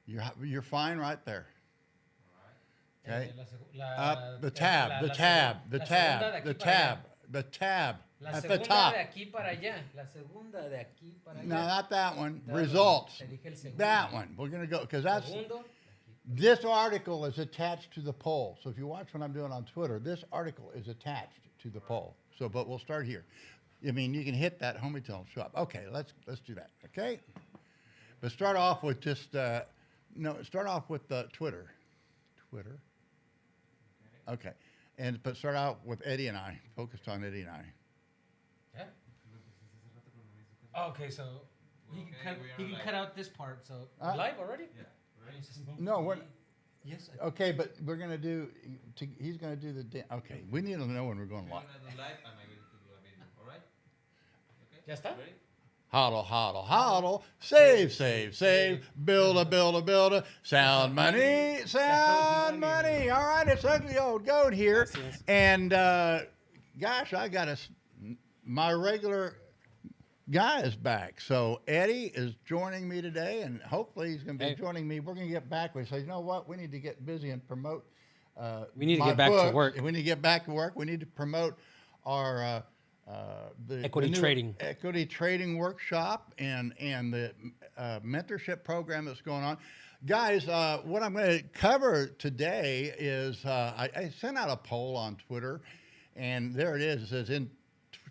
You're fine right there. Okay. Up the la, tab, la, the la, tab, the la segunda tab, de the aquí para allá. tab, the tab La at the segunda de top. aquí para allá. La segunda de aquí para No, allá. not that one. The other one. Results. Te dije el segundo. That one. We're gonna go because that's Segundo. this article is attached to the poll. So if you watch what I'm doing on Twitter, this article is attached to the poll. So, but we'll start here. I mean, you can hit that home retail shop. Okay, let's do that. Okay, but start off with just no. Start off with Twitter. Twitter. Okay, but start out with Eddie and I. Focused on Eddie and I. Yeah. Okay, so he can cut out this part. So live already? Yeah. No, we're. Yes. Okay, but we're gonna do. He's gonna do the. Okay, we need to know when we're going live. ¿Ya está? Hodl, hodl, hodl. Save, save, save. Build a. Sound money, sound money. All right, it's Ugly Old Goat here. Yes. And gosh, I got my regular guy is back. So Eddie is joining me today, and hopefully he's going to be joining me. We're going to get back. We say, you know what? We need to get busy and promote. We need to get back to work. We need to get back to work. We need to promote our the Equity trading. Equity trading workshop and the mentorship program that's going on. Guys, what I'm going to cover today is I sent out a poll on Twitter, and there it is. It says in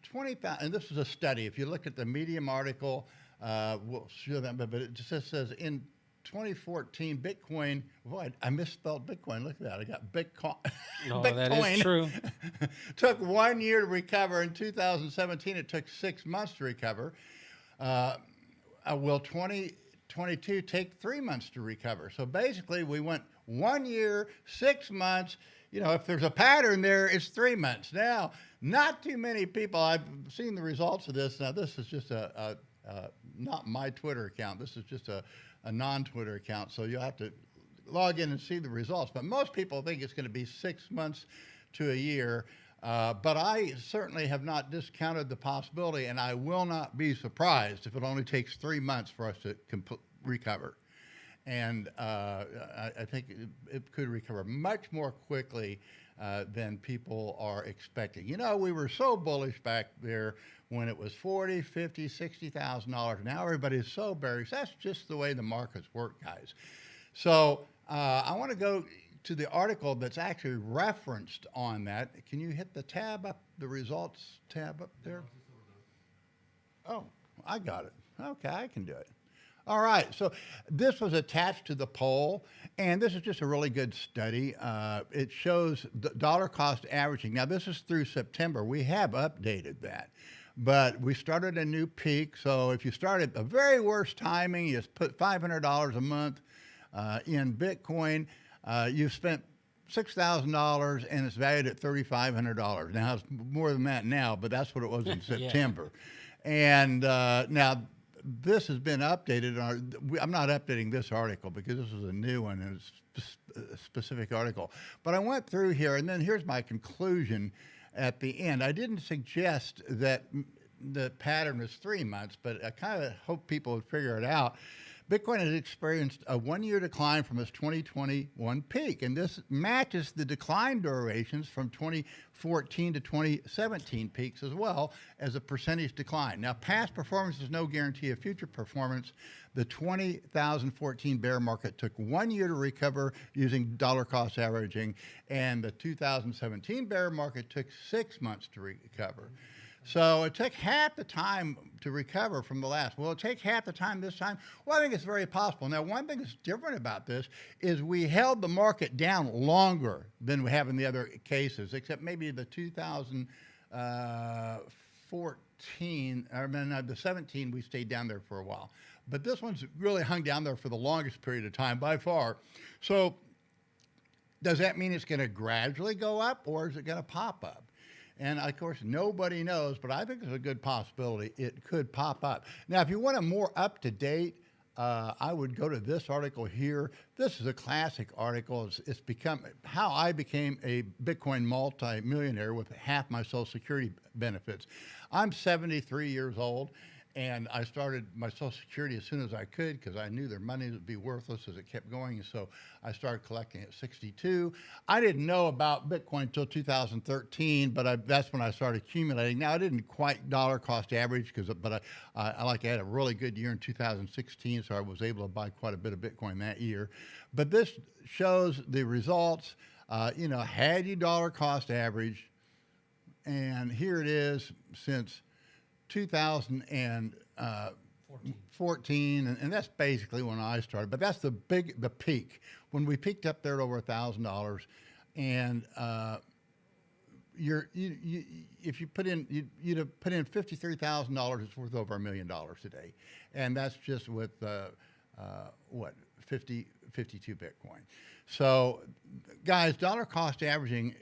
20,000, and this is a study. If you look at the Medium article, we'll show that, but it just says in 2014, Bitcoin, boy, I misspelled Bitcoin. Look at that. I got Bitcoin. No, Bitcoin that is true. took 1 year to recover. In 2017, it took 6 months to recover. Will 2022 take 3 months to recover? So basically, we went 1 year, 6 months. You know, if there's a pattern there, it's 3 months. Now, not too many people, I've seen the results of this. Now, this is just not my Twitter account. This is just a non-Twitter account. So you'll have to log in and see the results. But most people think it's going to be 6 months to a year. But I certainly have not discounted the possibility, and I will not be surprised if it only takes 3 months for us to recover. And I think it could recover much more quickly than people are expecting. You know, we were so bullish back there when it was $40,000, $50,000, $60,000. Now everybody's so bearish. That's just the way the markets work, guys. So I want to go to the article that's actually referenced on that. Can you hit the tab up, the results tab up there? Oh, I got it. Okay, I can do it. All right, so this was attached to the poll, and this is just a really good study. It shows the dollar cost averaging. Now, this is through September. We have updated that, but we started a new peak. So if you start at the very worst timing, you just put $500 a month in Bitcoin, you've spent $6,000, and it's valued at $3,500. Now, it's more than that now, but that's what it was in September. And now, this has been updated. I'm not updating this article because this is a new one and it's a specific article. But I went through here, and then here's my conclusion at the end. I didn't suggest that the pattern is 3 months, but I kind of hope people would figure it out. Bitcoin has experienced a 1 year decline from its 2021 peak, and this matches the decline durations from 2014 to 2017 peaks as well as a percentage decline. Now, past performance is no guarantee of future performance. The 2014 bear market took 1 year to recover using dollar cost averaging, and the 2017 bear market took 6 months to recover. So it took half the time to recover from the last. Will it take half the time this time? Well, I think it's very possible. Now, one thing that's different about this is we held the market down longer than we have in the other cases, except maybe the 2014, I mean, the 17, we stayed down there for a while. But this one's really hung down there for the longest period of time by far. So does that mean it's going to gradually go up, or is it going to pop up? And of course, nobody knows, but I think there's a good possibility it could pop up. Now, if you want a more up-to-date, I would go to this article here. This is a classic article. It's become how I became a Bitcoin multi-millionaire with half my Social Security benefits. I'm 73 years old, and I started my Social Security as soon as I could because I knew their money would be worthless as it kept going. And so I started collecting at 62. I didn't know about Bitcoin until 2013, but that's when I started accumulating. Now I didn't quite dollar cost average but I had a really good year in 2016, so I was able to buy quite a bit of Bitcoin that year. But this shows the results. Had you dollar cost average, and here it is since 2014, and that's basically when I started. But that's the peak when we peaked up there at over $1,000, and if you put in you'd have put in $53,000, it's worth over $1 million today, and that's just with 52 Bitcoin. So, guys, dollar cost averaging,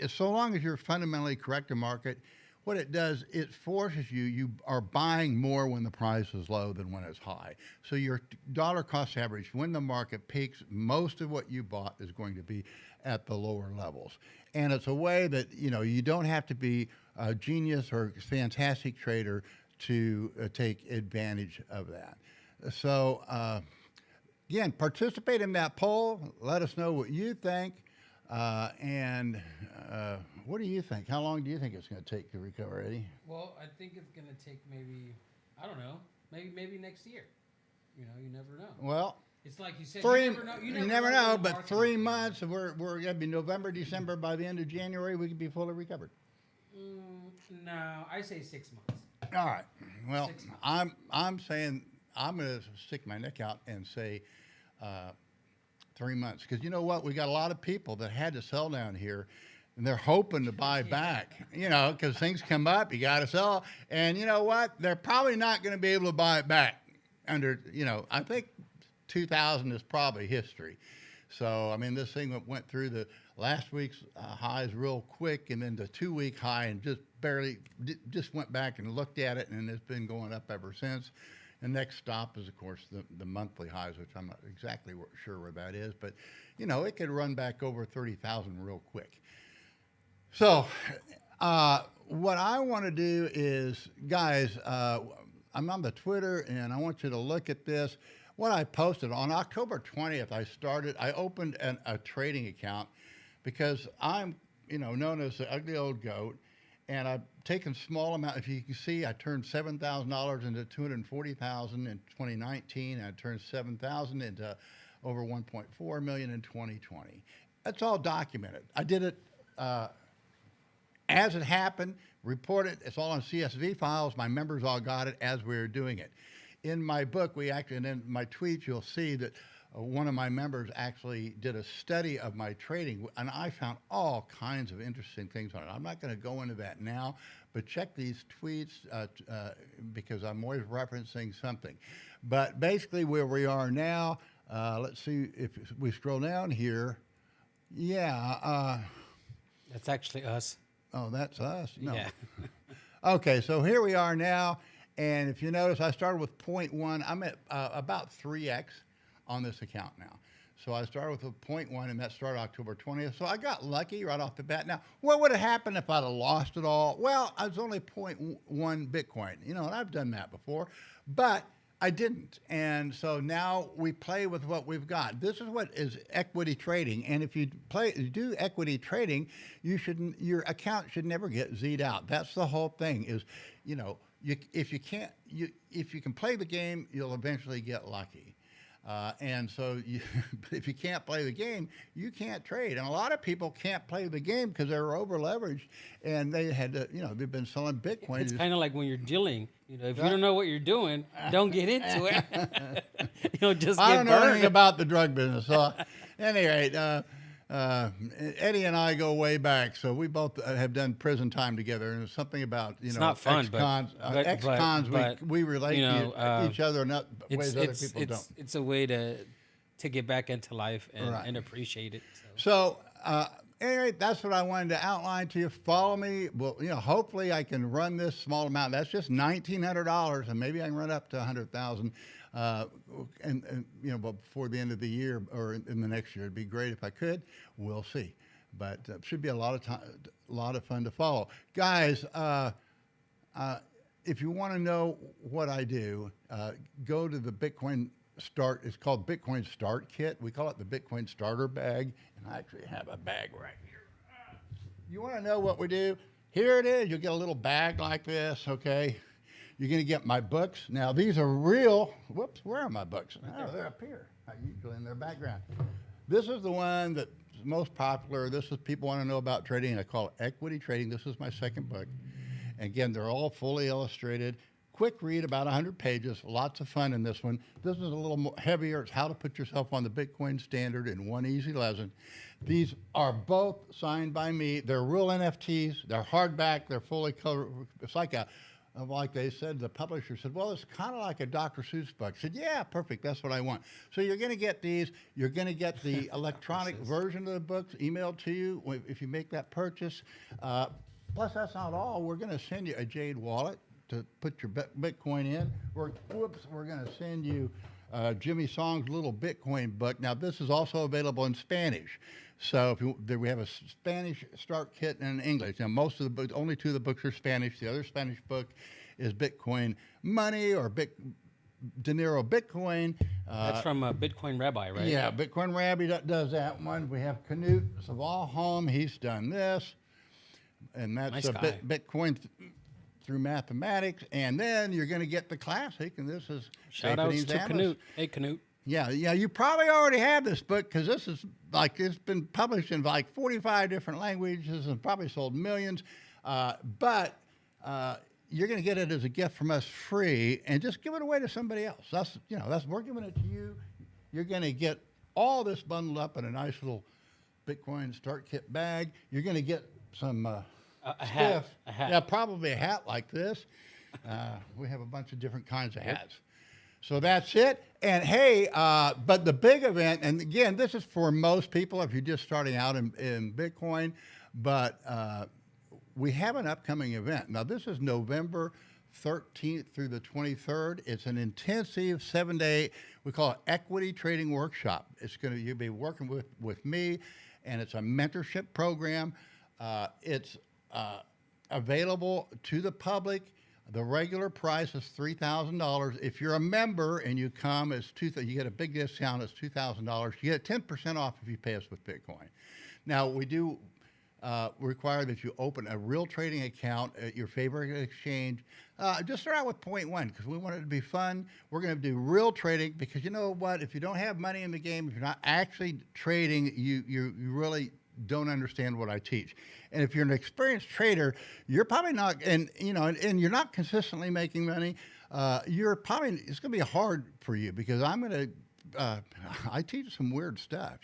so long as you're fundamentally correct the market, what it does, it forces you are buying more when the price is low than when it's high. So your dollar cost average, when the market peaks, most of what you bought is going to be at the lower levels. And it's a way that, you don't have to be a genius or a fantastic trader to take advantage of that. So, again, participate in that poll. Let us know what you think. What do you think? How long do you think it's going to take to recover, Eddie? Well, I think it's going to take maybe, I don't know, maybe next year. You never know. Well, it's like you said, you never know, but 3 months, we're going to be November, December. By the end of January, we could be fully recovered. No, I say 6 months. All right. Well, I'm saying I'm going to stick my neck out and say 3 months, because you know what? We got a lot of people that had to sell down here, and they're hoping to buy back, because things come up, you got to sell. And you know what? They're probably not going to be able to buy it back under, I think 2000 is probably history. So, I mean, this thing went through the last week's highs real quick, and then the 2-week high, and just went back and looked at it, and it's been going up ever since. The next stop is, of course, the monthly highs, which I'm not exactly sure where that is, but it could run back over 30,000 real quick. So, what I want to do is, guys, I'm on the Twitter, and I want you to look at this. What I posted on October 20th, I opened a trading account because I'm, known as the ugly old goat, and I've taken small amount. If you can see, I turned $7,000 into $240,000 in 2019, and I turned $7,000 into over $1.4 million in 2020. That's all documented. I did it as it happened, reported. It's all on CSV files. My members all got it as we were doing it. In my book, and in my tweets, you'll see that one of my members actually did a study of my trading, and I found all kinds of interesting things on it. I'm not going to go into that now, but check these tweets because I'm always referencing something. But basically where we are now, let's see if we scroll down here. Yeah. That's actually us. Oh, that's us? No. Yeah. Okay, so here we are now. And if you notice, I started with 0.1. I'm at about 3x on this account now. So I started with a 0.1, and that started October 20th. So I got lucky right off the bat. Now, what would have happened if I'd have lost it all? Well, I was only 0.1 Bitcoin, and I've done that before, but I didn't. And so now we play with what we've got. This is what is equity trading. And if you do equity trading, your account should never get Z'd out. That's the whole thing is, if you can play the game, you'll eventually get lucky. And so if you can't play the game, you can't trade. And a lot of people can't play the game because they're over leveraged, and they had to, they've been selling Bitcoin. It's kind of like when you're dealing. If you don't know what you're doing, don't get into it. Just I get don't know burned. anything about the drug business. So, at any rate, Eddie and I go way back, so we both have done prison time together, and it's something about it's not fun, ex-cons. We relate to each other in ways other people don't. It's a way to get back into life and appreciate it. So anyway, that's what I wanted to outline to you. Follow me. Well, hopefully I can run this small amount. That's just $1,900, and maybe I can run up to $100,000. And before the end of the year or in the next year, it'd be great if I could. We'll see, but it should be a lot of fun to follow, guys. if you want to know what I do, go to the Bitcoin Start. It's called Bitcoin Start Kit. We call it the Bitcoin Starter Bag, and I actually have a bag right here. You want to know what we do? Here it is. You'll get a little bag like this, okay? You're going to get my books. Now, these are real. Whoops, where are my books? Oh, they're up here. Usually in their background. This is the one that's most popular. This is people want to know about trading. I call it equity trading. This is my second book. And again, they're all fully illustrated. Quick read, about 100 pages. Lots of fun in this one. This is a little more heavier. It's how to put yourself on the Bitcoin standard in one easy lesson. These are both signed by me. They're real NFTs. They're hardback. They're fully color. It's like like they said, the publisher said, well, it's kind of like a Dr. Seuss book. I said, yeah, perfect. That's what I want. So you're going to get these. You're going to get the electronic version of the books emailed to you if you make that purchase. Plus, that's not all. We're going to send you a Jade wallet to put your Bitcoin in. We're going to send you Jimmy Song's little Bitcoin book. Now, this is also available in Spanish. So we have a Spanish start kit and an English. Now, most of the books, only 2 of the books are Spanish. The other Spanish book is Bitcoin Money or De Niro Bitcoin. That's from Bitcoin Rabbi, right? Yeah, Bitcoin Rabbi does that one. We have Knut Savalholm. He's done this. And that's nice Bitcoin through mathematics. And then you're going to get the classic, and this is shout outs to Knut. Hey, Knut. Yeah, you probably already have this book because this is it's been published in like 45 different languages and probably sold millions. But you're going to get it as a gift from us free and just give it away to somebody else. We're giving it to you. You're going to get all this bundled up in a nice little Bitcoin Start Kit bag. You're going to get some a hat. Yeah, probably a hat like this. We have a bunch of different kinds of hats. So that's it. And hey, but the big event, and again, this is for most people if you're just starting out in Bitcoin, but we have an upcoming event. Now, this is November 13th through the 23rd. It's an intensive 7-day, we call it equity trading workshop. You'll be working with me, and it's a mentorship program. It's available to the public. The regular price is $3,000. If you're a member and you come, you get a big discount. It's $2,000. You get 10% off if you pay us with Bitcoin. Now, we do require that you open a real trading account at your favorite exchange. Just start out with 0.1 because we want it to be fun. We're going to do real trading because you know what? If you don't have money in the game, if you're not actually trading, you really don't understand what I teach. And if you're an experienced trader, you're probably not, and you're not consistently making money. It's going to be hard for you because I teach some weird stuff,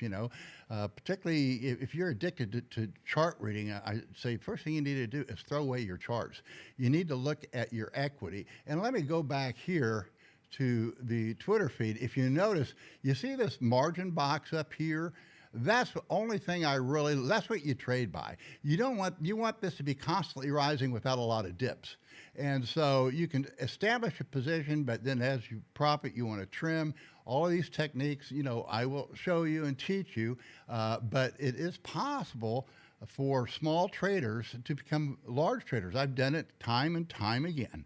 particularly if you're addicted to chart reading. I say first thing you need to do is throw away your charts. You need to look at your equity. And let me go back here to the Twitter feed. If you notice, you see this margin box up here. That's the only thing that's what you trade by. You want this to be constantly rising without a lot of dips. And so you can establish a position, but then as you profit, you want to trim. All of these techniques, I will show you and teach you, but it is possible for small traders to become large traders. I've done it time and time again.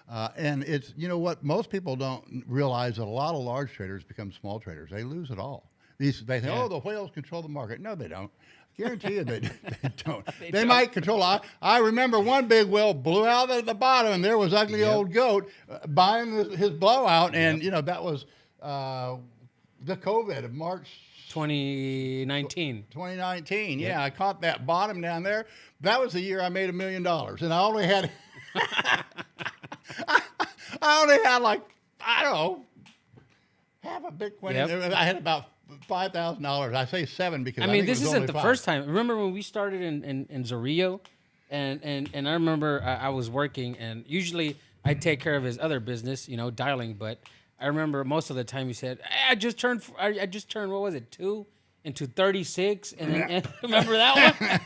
And it's, what most people don't realize that a lot of large traders become small traders. They lose it all. They say, oh, the whales control the market. No, they don't. I guarantee you they don't. They might control. I remember one big whale blew out at the bottom, and there was ugly old goat buying his blowout, and that was the COVID of March 2019. 2019. Yeah, I caught that bottom down there. That was the year I made $1 million, and I only had like half a Bitcoin. Yep. I had about $5,000. I say 7 because I mean, this isn't the first time. Remember when we started in Zorrillo, and I remember I was working, and usually I take care of his other business, dialing. But I remember most of the time he said, I just turned what was it, 2 into 36, and then and remember that one?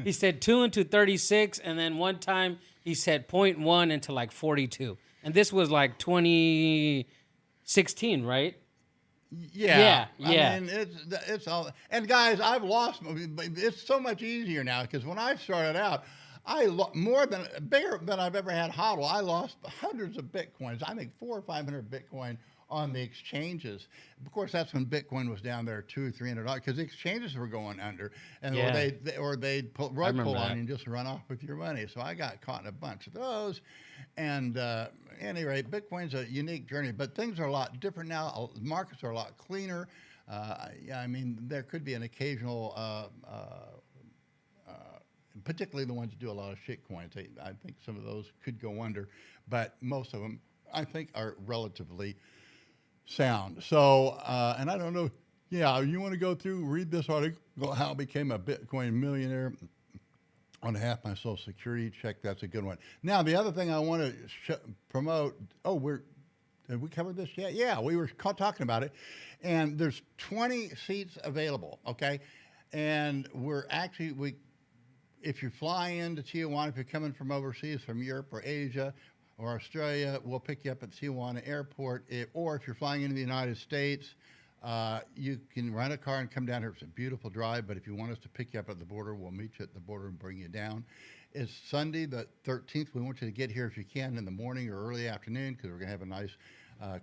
He said 2 into 36, and then one time he said 0.1 into like 42, and this was like 2016, right? Yeah. I mean, it's all. And guys, I've lost. It's so much easier now because when I started out, bigger than I've ever had hodl. I lost hundreds of Bitcoins. I think 400 or 500 Bitcoin on the exchanges. Of course, that's when Bitcoin was down there $200 or $300 because the exchanges were going under, and or they'd rug pull on you and just run off with your money. So I got caught in a bunch of those. And at any rate, Bitcoin's a unique journey, but things are a lot different now. Markets are a lot cleaner. I mean, there could be an occasional, particularly the ones that do a lot of shit coins. I think some of those could go under, but most of them, I think, are relatively sound. So, and I don't know, you want to go through, read this article, how I became a Bitcoin millionaire on half my Social Security check. That's a good one. Now, the other thing I want to promote, have we covered this yet? Yeah, we were talking about it. And there's 20 seats available, okay? And if you fly into Tijuana, if you're coming from overseas, from Europe or Asia or Australia, we'll pick you up at Tijuana Airport. Or if you're flying into the United States, you can rent a car and come down here. It's a beautiful drive, but if you want us to pick you up at the border, we'll meet you at the border and bring you down. It's Sunday the 13th. We want you to get here if you can in the morning or early afternoon because we're going to have a nice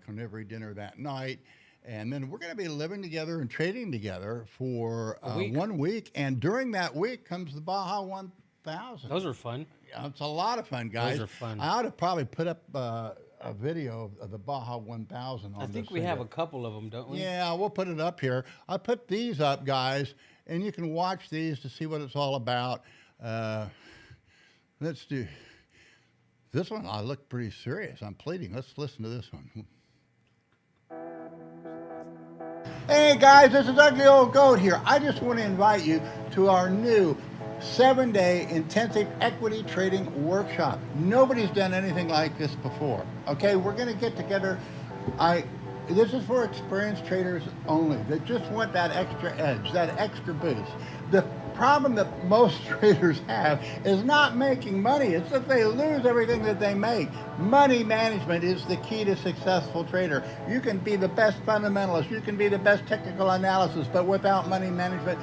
carnivory dinner that night. And then we're going to be living together and trading together for 1 week. And during that week comes the Baja 1000. Those are fun. It's a lot of fun, guys. Those are fun. I ought to probably put up a video of the Baja 1000 on I think we have a couple of them, don't we? Yeah, we'll put it up here. I put these up, guys, and you can watch these to see what it's all about. Let's do this one. I look pretty serious. I'm pleading. Let's listen to this one. Hey guys, this is Ugly Old Goat here. I just want to invite you to our new 7-day intensive equity trading workshop. Nobody's done anything like this before. Okay, we're going to get together. This is for experienced traders only that just want that extra edge, that extra boost. The problem that most traders have is not making money. It's that they lose everything that they make. Money management is the key to successful trader. You can be the best fundamentalist, you can be the best technical analysis, but without money management,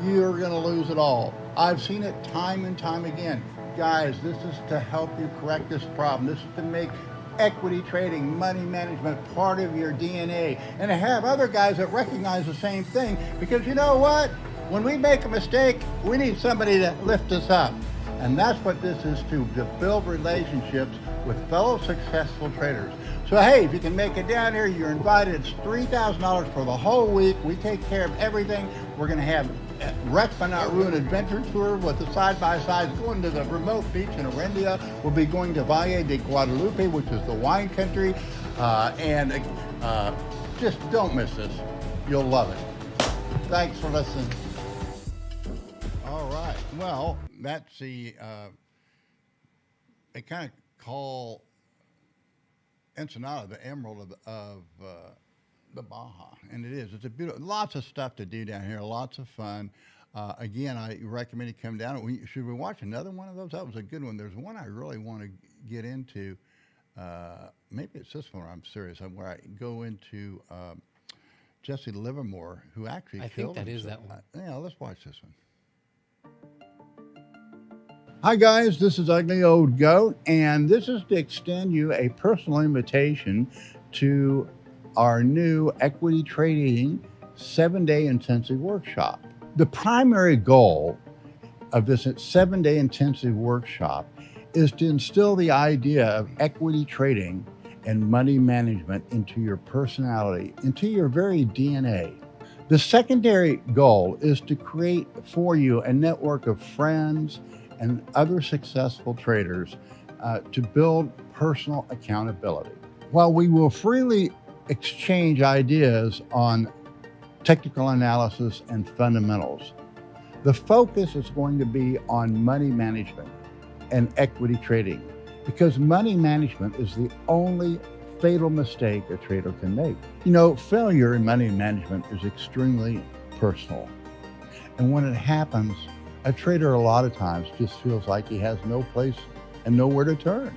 you're going to lose it all. I've seen it time and time again. Guys, this is to help you correct this problem. This is to make equity trading, money management part of your DNA, and to have other guys that recognize the same thing, because you know what? When we make a mistake, we need somebody to lift us up. And that's what this is to build relationships with fellow successful traders. So hey, if you can make it down here, you're invited. It's $3,000 for the whole week. We take care of everything. We're going to have a Wreck But Not Ruin adventure tour with the side-by-sides going to the remote beach in Arendia. We'll be going to Valle de Guadalupe, which is the wine country. Just don't miss this. You'll love it. Thanks for listening. All right. Well, that's they kind of call Ensenada the emerald of the Baja, and it is. It's a beautiful, lots of stuff to do down here, lots of fun. Again, I recommend you come down. Should we watch another one of those? That was a good one. There's one I really want to get into. Maybe it's this one. I'm serious. Where I go into Jesse Livermore, who actually killed himself. I think that is that one. Yeah, let's watch this one. Hi guys, this is Ugly Old Goat, and this is to extend you a personal invitation to our new equity trading 7-day intensive workshop. The primary goal of this 7-day intensive workshop is to instill the idea of equity trading and money management into your personality, into your very DNA. The secondary goal is to create for you a network of friends and other successful traders to build personal accountability. While we will freely exchange ideas on technical analysis and fundamentals, the focus is going to be on money management and equity trading, because money management is the only fatal mistake a trader can make. You know, failure in money management is extremely personal. And when it happens, a trader a lot of times just feels like he has no place and nowhere to turn.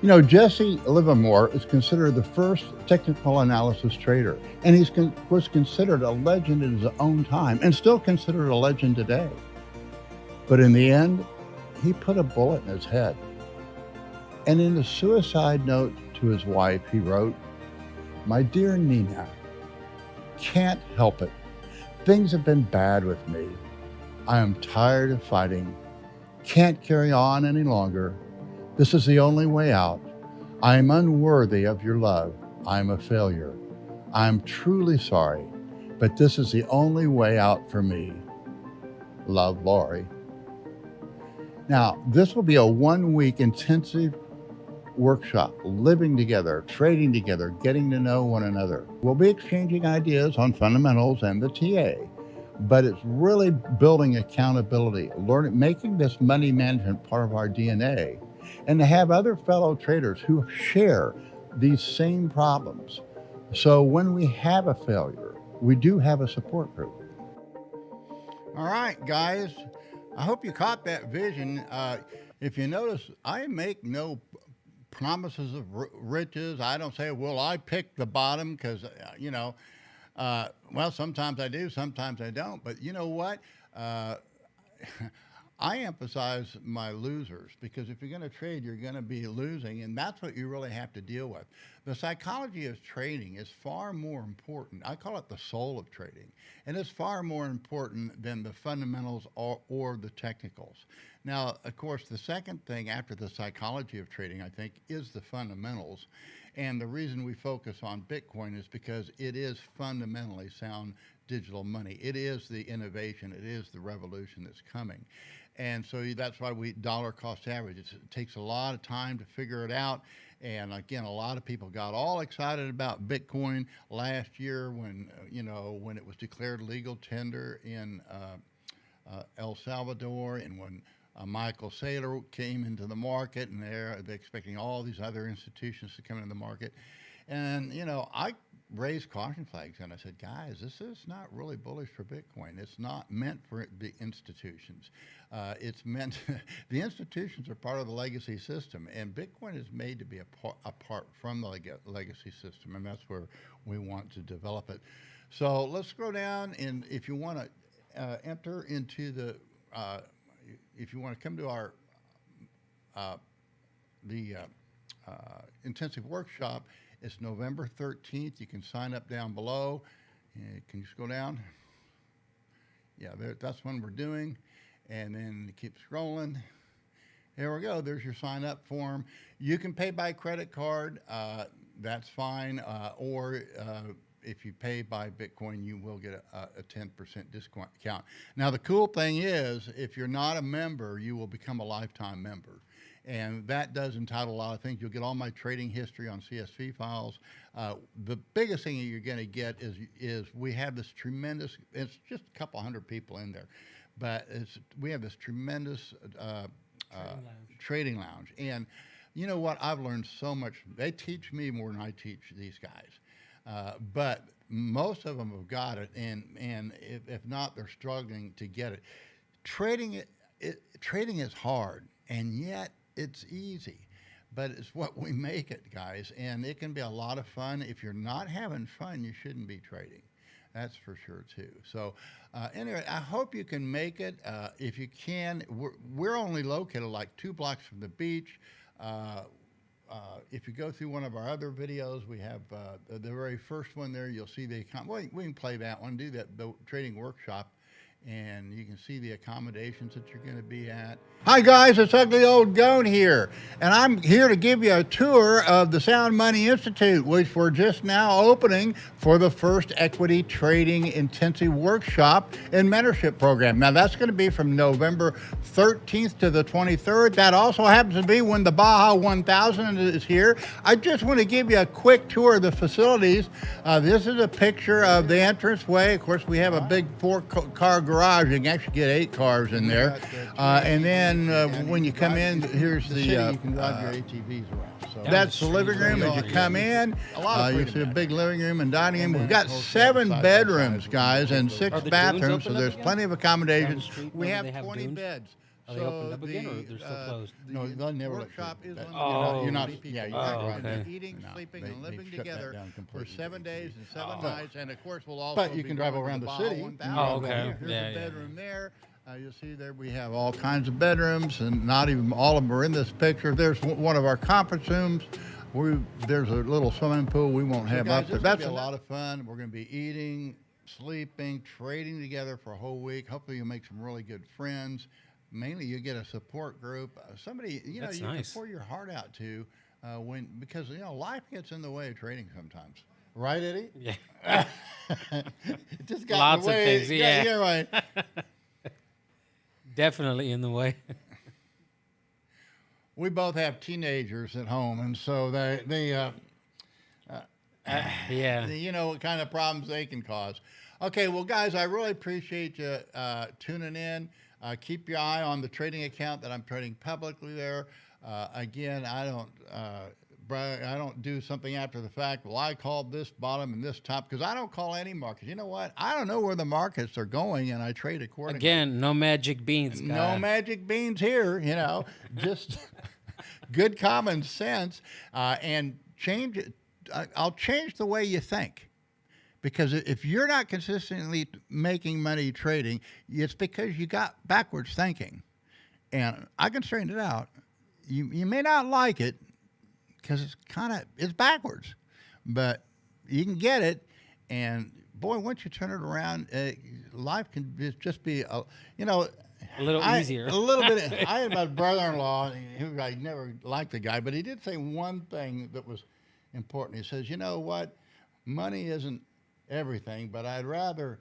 You know, Jesse Livermore is considered the first technical analysis trader, and he was considered a legend in his own time and still considered a legend today. But in the end, he put a bullet in his head. And in the suicide note to his wife, he wrote, "My dear Nina, can't help it. Things have been bad with me. I am tired of fighting. Can't carry on any longer. This is the only way out. I am unworthy of your love. I am a failure. I am truly sorry, but this is the only way out for me. Love, Lori." Now, this will be a 1-week intensive workshop, living together, trading together, getting to know one another. We'll be exchanging ideas on fundamentals and the TA, but it's really building accountability, learning, making this money management part of our DNA, and to have other fellow traders who share these same problems. So when we have a failure, we do have a support group. All right, guys, I hope you caught that vision. If you notice, I make no promises of riches. I don't say, well, I picked the bottom because, well, sometimes I do, sometimes I don't. But you know what? I emphasize my losers, because if you're going to trade, you're going to be losing, and that's what you really have to deal with. The psychology of trading is far more important. I call it the soul of trading, and it's far more important than the fundamentals or the technicals. Now, of course, the second thing after the psychology of trading, I think, is the fundamentals. And the reason we focus on Bitcoin is because it is fundamentally sound digital money. It is the innovation. It is the revolution that's coming. And so that's why we dollar cost average. It takes a lot of time to figure it out. And again, a lot of people got all excited about Bitcoin last year when, when it was declared legal tender in El Salvador, and when Michael Saylor came into the market, and they're expecting all these other institutions to come into the market. And, I raised caution flags, and I said, guys, this is not really bullish for Bitcoin. It's not meant for the institutions. It's meant, the institutions are part of the legacy system, and Bitcoin is made to be apart from the legacy system, and that's where we want to develop it. So let's scroll down, and if you want to enter into the, if you want to come to our, intensive workshop, it's November 13th. You can sign up down below. Can you scroll down? Yeah, that's when we're doing. And then keep scrolling. There we go. There's your sign up form. You can pay by credit card. That's fine. Or if you pay by Bitcoin, you will get a 10% discount. Now, the cool thing is, if you're not a member, you will become a lifetime member. And that does entitle a lot of things. You'll get all my trading history on CSV files. The biggest thing that you're going to get is we have this tremendous, it's just a couple hundred people in there, but we have this tremendous trading lounge. And you know what? I've learned so much. They teach me more than I teach these guys. But most of them have got it, and if not, they're struggling to get it. Trading is hard, and yet it's easy, but it's what we make it, guys, and it can be a lot of fun. If you're not having fun, you shouldn't be trading. That's for sure, too. So anyway, I hope you can make it. If you can, we're only located like 2 blocks from the beach. If you go through one of our other videos, we have the very first one there. You'll see the well, we can play that one, do that, the trading workshop, and you can see the accommodations that you're going to be at. Hi guys, it's Ugly Old Goat here, and I'm here to give you a tour of the Sound Money Institute, which we're just now opening for the first equity trading intensive workshop and mentorship program. Now that's going to be from November 13th to the 23rd. That also happens to be when the Baja 1000 is here. I just want to give you a quick tour of the facilities. This is a picture of the entranceway. Of course, we have a big 4-car garage. You can actually get 8 cars in there. And then when you come in, here's the you can drive your ATVs around. So that's the living room as you come in. You see a big living room and dining room. We've got 7 bedrooms, guys, and 6 bathrooms, so there's plenty of accommodations. We have 20 beds. Are they opened up again, or they're still closed? No, they'll never. Workshop is you're not. Yeah, you're right. Okay. Eating, sleeping, and living together for 7 days and 7 nights, and of course we'll also. But you can drive around the city. Oh, okay. Here's a bedroom there. You see there we have all kinds of bedrooms, and not even all of them are in this picture. There's one of our conference rooms. There's a little swimming pool we won't have up there. That's a lot of fun. We're going to be eating, sleeping, trading together for a whole week. Hopefully you'll make some really good friends. Mainly you get a support group, somebody you know you nice. can pour your heart out to because life gets in the way of trading sometimes. Right, Eddie? Yeah. It just got Lots in the of way. things, yeah. You're right. Definitely in the way. We both have teenagers at home, and so they Yeah. you know what kind of problems they can cause. Okay, well, guys, I really appreciate you tuning in. Keep your eye on the trading account that I'm trading publicly there. Again, I don't do something after the fact. Well, I called this bottom and this top because I don't call any markets. You know what? I don't know where the markets are going, and I trade accordingly. Again, no magic beans. No magic beans here. Just good common sense and change it. I'll change the way you think. Because if you're not consistently making money trading, it's because you got backwards thinking. And I can straighten it out. You may not like it because it's backwards, but you can get it. And boy, once you turn it around, life can just be a little easier. A little bit. I had my brother-in-law who I never liked the guy, but he did say one thing that was important. He says, you know what, money isn't everything, but I'd rather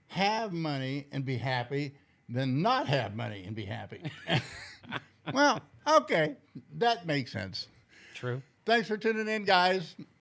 have money and be happy than not have money and be happy. Well, okay, that makes sense. True. Thanks for tuning in, guys.